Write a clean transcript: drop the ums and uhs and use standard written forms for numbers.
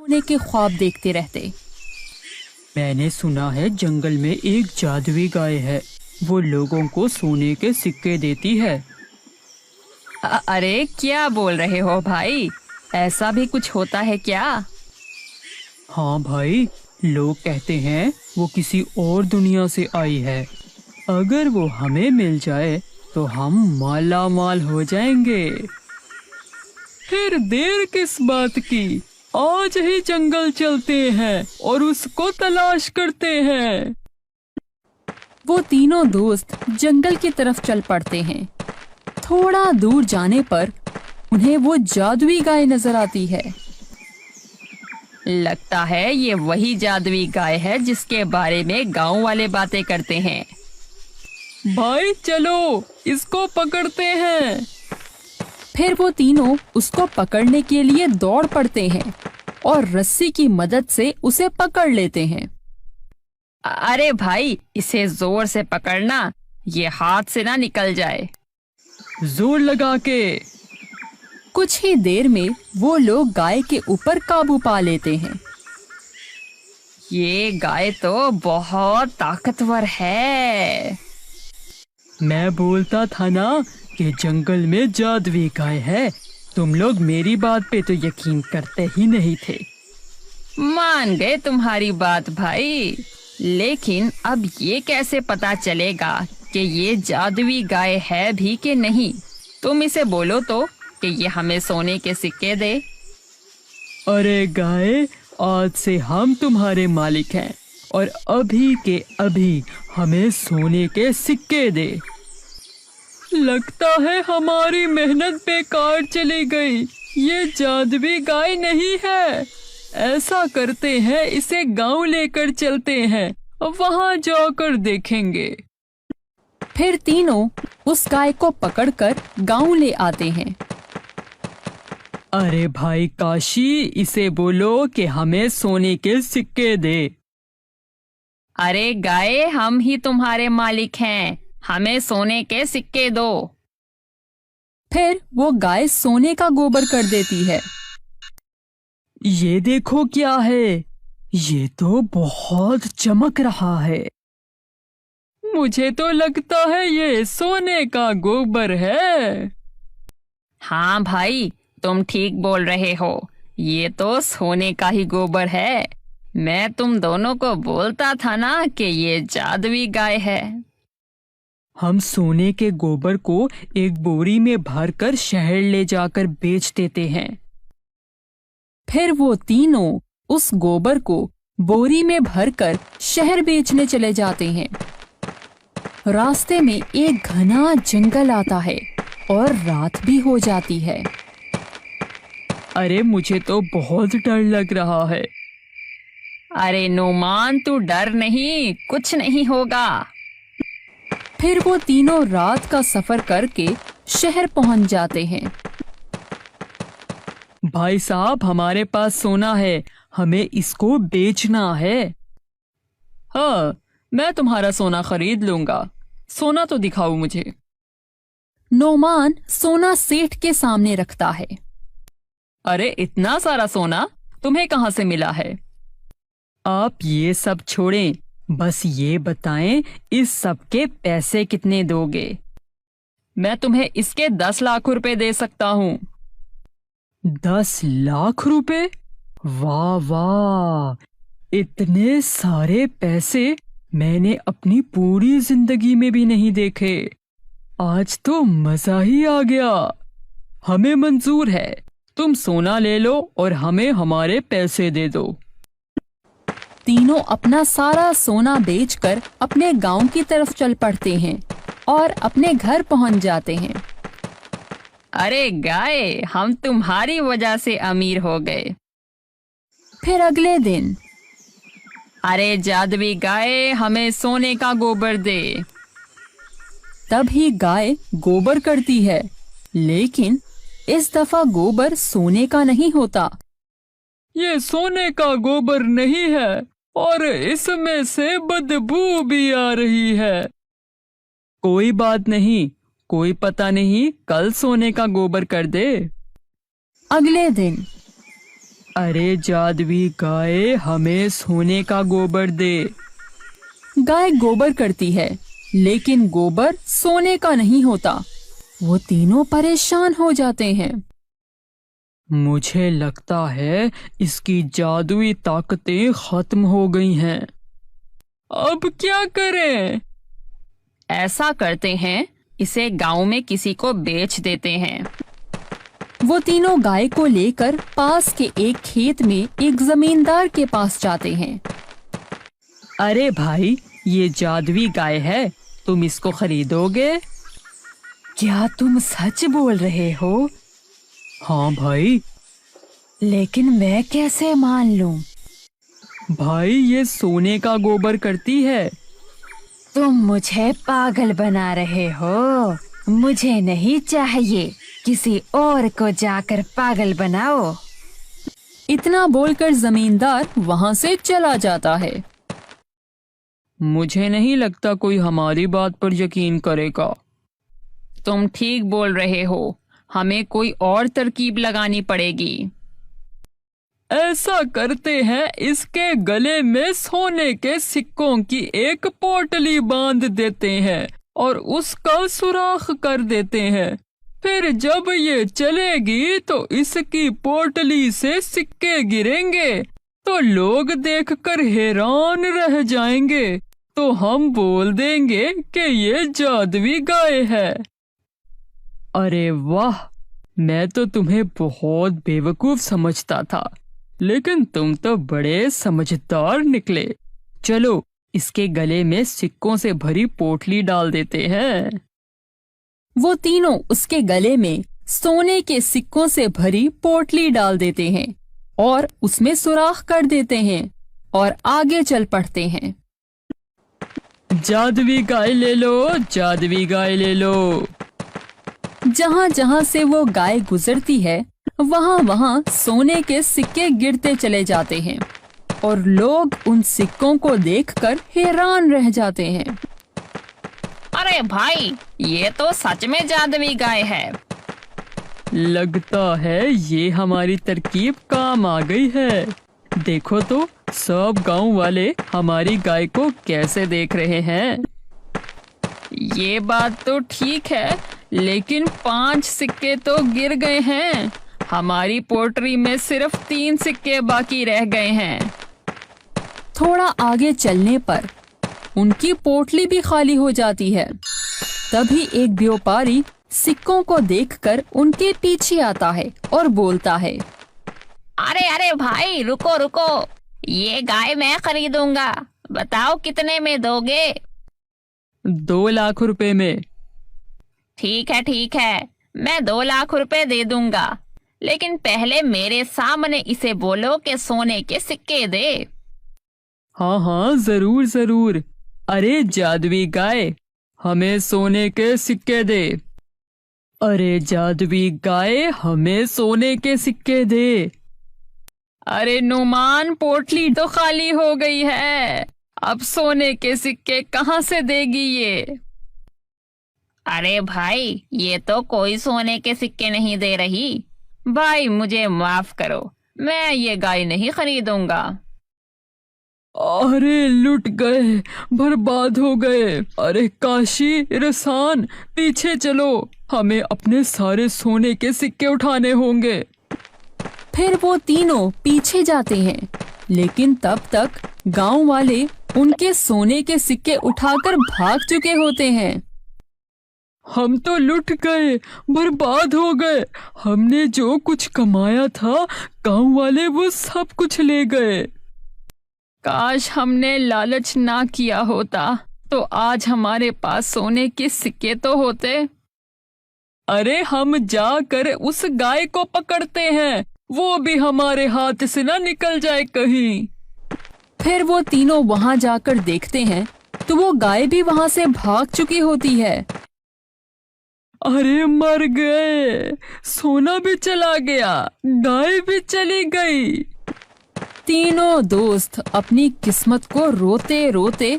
सोने के ख्वाब देखते रहते। मैंने सुना है जंगल में एक जादुई गाय है, वो लोगों को सोने के सिक्के देती है। अरे क्या बोल रहे हो भाई, ऐसा भी कुछ होता है क्या? हाँ भाई, लोग कहते हैं वो किसी और दुनिया से आई है। अगर वो हमें मिल जाए तो हम माला माल हो जाएंगे। फिर देर किस बात की, आज ही जंगल चलते हैं और उसको तलाश करते हैं। वो तीनों दोस्त जंगल की तरफ चल पड़ते हैं। थोड़ा दूर जाने पर उन्हें वो जादुई गाय नजर आती है। लगता है ये वही जादुई गाय है जिसके बारे में गांव वाले बातें करते हैं। भाई चलो इसको पकड़ते हैं। फिर वो तीनों उसको पकड़ने के लिए दौड़ पड़ते हैं और रस्सी की मदद से उसे पकड़ लेते हैं। अरे भाई, इसे जोर से पकड़ना, ये हाथ से ना निकल जाए। जोर लगा के। कुछ ही देर में वो लोग गाय के ऊपर काबू पा लेते हैं। ये गाय तो बहुत ताकतवर है। मैं बोलता था ना कि जंगल में जादुई गाय है। तुम लोग मेरी बात पे तो यकीन करते ही नहीं थे। मान गए तुम्हारी बात भाई, लेकिन अब ये कैसे पता चलेगा कि ये जादुई गाय है भी कि नहीं? तुम इसे बोलो तो कि ये हमें सोने के सिक्के दे। अरे गाय, आज से हम तुम्हारे मालिक हैं और अभी के अभी हमें सोने के सिक्के दे। लगता है हमारी मेहनत बेकार चली गई। ये जादुई गाय नहीं है। ऐसा करते हैं, इसे गांव लेकर चलते हैं, वहां जाकर देखेंगे। फिर तीनों उस गाय को पकड़कर गांव ले आते हैं। अरे भाई काशी, इसे बोलो कि हमें सोने के सिक्के दे। अरे गाय, हम ही तुम्हारे मालिक हैं, हमें सोने के सिक्के दो। फिर वो गाय सोने का गोबर कर देती है। ये देखो क्या है, ये तो बहुत चमक रहा है। मुझे तो लगता है ये सोने का गोबर है। हाँ भाई, तुम ठीक बोल रहे हो, ये तो सोने का ही गोबर है। मैं तुम दोनों को बोलता था ना कि ये जादुई गाय है। हम सोने के गोबर को एक बोरी में भरकर शहर ले जाकर बेच देते हैं। फिर वो तीनों उस गोबर को बोरी में भरकर शहर बेचने चले जाते हैं। रास्ते में एक घना जंगल आता है और रात भी हो जाती है। अरे मुझे तो बहुत डर लग रहा है। अरे नुमान, तू डर नहीं, कुछ नहीं होगा। फिर वो तीनों रात का सफर करके शहर पहुंच जाते हैं। भाई साहब, हमारे पास सोना है, हमें इसको बेचना है। हाँ, मैं तुम्हारा सोना खरीद लूंगा। सोना तो दिखाओ मुझे। नोमान सोना सेठ के सामने रखता है। अरे इतना सारा सोना तुम्हें कहाँ से मिला है? आप ये सब छोड़ें, बस ये बताएं इस सब के पैसे कितने दोगे? मैं तुम्हें इसके 10 लाख रुपए दे सकता हूँ। 10 लाख रुपए? वाह वाह, इतने सारे पैसे मैंने अपनी पूरी जिंदगी में भी नहीं देखे। आज तो मजा ही आ गया। हमें मंजूर है, तुम सोना ले लो और हमें हमारे पैसे दे दो। तीनों अपना सारा सोना बेचकर अपने गांव की तरफ चल पड़ते हैं और अपने घर पहुंच जाते हैं। अरे गाय, हम तुम्हारी वजह से अमीर हो गए। फिर अगले दिन, अरे जादुई गाय, हमें सोने का गोबर दे। तभी गाय गोबर करती है, लेकिन इस दफा गोबर सोने का नहीं होता। ये सोने का गोबर नहीं है और इसमें से बदबू भी आ रही है। कोई बात नहीं, कोई पता नहीं, कल सोने का गोबर कर दे। अगले दिन, अरे जादुई गाय, हमें सोने का गोबर दे। गाय गोबर करती है, लेकिन गोबर सोने का नहीं होता। वो तीनों परेशान हो जाते हैं। मुझे लगता है इसकी जादुई ताकतें खत्म हो गई हैं। अब क्या करें? ऐसा करते हैं, इसे गांव में किसी को बेच देते हैं। वो तीनों गाय को लेकर पास के एक खेत में एक जमींदार के पास जाते हैं। अरे भाई, ये जादुई गाय है, तुम इसको खरीदोगे? क्या तुम सच बोल रहे हो? हाँ भाई। लेकिन मैं कैसे मान लूं? भाई, ये सोने का गोबर करती है। तुम मुझे पागल बना रहे हो। मुझे नहीं चाहिए, किसी और को जाकर पागल बनाओ। इतना बोलकर जमींदार वहां से चला जाता है। मुझे नहीं लगता कोई हमारी बात पर यकीन करेगा। तुम ठीक बोल रहे हो, हमें कोई और तरकीब लगानी पड़ेगी। ऐसा करते हैं, इसके गले में सोने के सिक्कों की एक पोटली बांध देते हैं और उसका सुराख कर देते हैं। फिर जब ये चलेगी तो इसकी पोटली से सिक्के गिरेंगे तो लोग देखकर हैरान रह जाएंगे। तो हम बोल देंगे कि ये जादुई गाय है। अरे वाह, मैं तो तुम्हें बहुत बेवकूफ समझता था, लेकिन तुम तो बड़े समझदार निकले। चलो, इसके गले में सिक्कों से भरी पोटली डाल देते हैं। वो तीनों उसके गले में सोने के सिक्कों से भरी पोटली डाल देते हैं और उसमें सुराख कर देते हैं और आगे चल पड़ते हैं। जादुई गाय ले लो, जादुई गाय ले लो। जहाँ जहाँ से वो गाय गुजरती है, वहाँ वहाँ सोने के सिक्के गिरते चले जाते हैं और लोग उन सिक्कों को देखकर हैरान रह जाते हैं। अरे भाई, ये तो सच में जादुई गाय है। लगता है ये हमारी तरकीब काम आ गई है। देखो तो, सब गांव वाले हमारी गाय को कैसे देख रहे हैं। ये बात तो ठीक है, लेकिन 5 सिक्के तो गिर गए हैं। हमारी पोटली में सिर्फ 3 सिक्के बाकी रह गए हैं। थोड़ा आगे चलने पर उनकी पोटली भी खाली हो जाती है। तभी एक व्यापारी सिक्कों को देखकर उनके पीछे आता है और बोलता है, अरे अरे भाई, रुको रुको, ये गाय मैं खरीदूंगा। बताओ कितने में दोगे? 2 लाख रुपए में। ठीक है, मैं 2 लाख रुपए दे दूंगा, लेकिन पहले मेरे सामने इसे बोलो कि सोने के सिक्के दे। हाँ हाँ, जरूर जरूर। अरे जादुई गाय, हमें सोने के सिक्के दे। अरे जादुई गाय, हमें सोने के सिक्के दे। अरे नुमान, पोटली तो खाली हो गई है, अब सोने के सिक्के कहाँ से देगी ये? अरे भाई, ये तो कोई सोने के सिक्के नहीं दे रही। भाई मुझे माफ करो, मैं ये गाय नहीं खरीदूंगा। अरे लुट गए, बर्बाद हो गए। अरे काशी, रसान, पीछे चलो, हमें अपने सारे सोने के सिक्के उठाने होंगे। फिर वो तीनों पीछे जाते हैं, लेकिन तब तक गांव वाले उनके सोने के सिक्के उठाकर भाग चुके होते हैं। हम तो लुट गए, बर्बाद हो गए। हमने जो कुछ कमाया था, गांव वाले वो सब कुछ ले गए। काश हमने लालच ना किया होता, तो आज हमारे पास सोने के सिक्के तो होते। अरे हम जाकर उस गाय को पकड़ते हैं, वो भी हमारे हाथ से ना निकल जाए कहीं। फिर वो तीनों वहां जाकर देखते हैं तो वो गाय भी वहां से भाग चुकी होती है। अरे मर गए, सोना भी चला गया, गाय भी चली गई। तीनों दोस्त अपनी किस्मत को रोते रोते